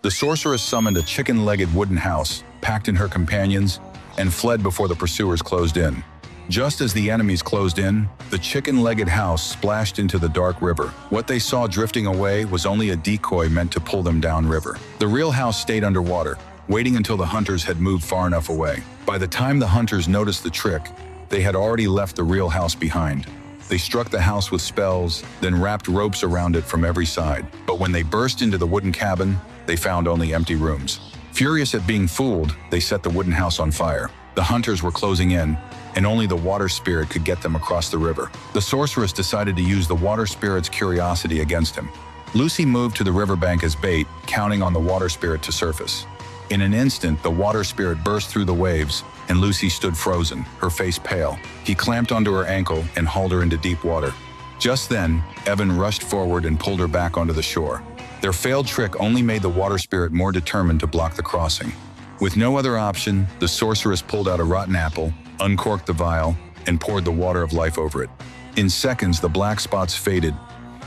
The sorceress summoned a chicken-legged wooden house, packed in her companions, and fled before the pursuers closed in. Just as the enemies closed in, the chicken-legged house splashed into the dark river. What they saw drifting away was only a decoy meant to pull them downriver. The real house stayed underwater, waiting until the hunters had moved far enough away. By the time the hunters noticed the trick, they had already left the real house behind. They struck the house with spells, then wrapped ropes around it from every side. But when they burst into the wooden cabin, they found only empty rooms. Furious at being fooled, they set the wooden house on fire. The hunters were closing in, and only the water spirit could get them across the river. The sorceress decided to use the water spirit's curiosity against him. Lucy moved to the riverbank as bait, counting on the water spirit to surface. In an instant, the water spirit burst through the waves, and Lucy stood frozen, her face pale. He clamped onto her ankle and hauled her into deep water. Just then, Evan rushed forward and pulled her back onto the shore. Their failed trick only made the water spirit more determined to block the crossing. With no other option, the sorceress pulled out a rotten apple, uncorked the vial, and poured the water of life over it. In seconds, the black spots faded,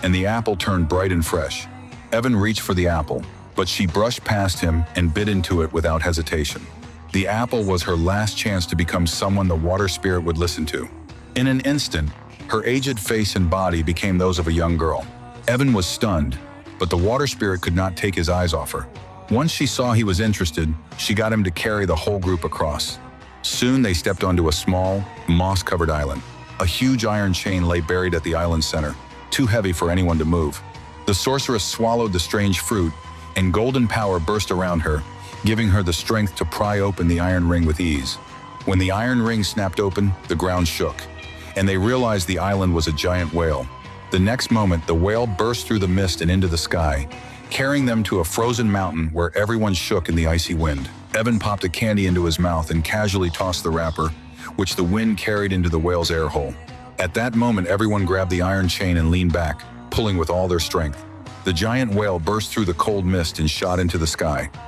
and the apple turned bright and fresh. Evan reached for the apple, but she brushed past him and bit into it without hesitation. The apple was her last chance to become someone the water spirit would listen to. In an instant, her aged face and body became those of a young girl. Evan was stunned, but the water spirit could not take his eyes off her. Once she saw he was interested, she got him to carry the whole group across. Soon they stepped onto a small, moss-covered island. A huge iron chain lay buried at the island's center, too heavy for anyone to move. The sorceress swallowed the strange fruit, and golden power burst around her, giving her the strength to pry open the iron ring with ease. When the iron ring snapped open, the ground shook, and they realized the island was a giant whale. The next moment, the whale burst through the mist and into the sky, carrying them to a frozen mountain where everyone shook in the icy wind. Evan popped a candy into his mouth and casually tossed the wrapper, which the wind carried into the whale's air hole. At that moment, everyone grabbed the iron chain and leaned back, pulling with all their strength. The giant whale burst through the cold mist and shot into the sky.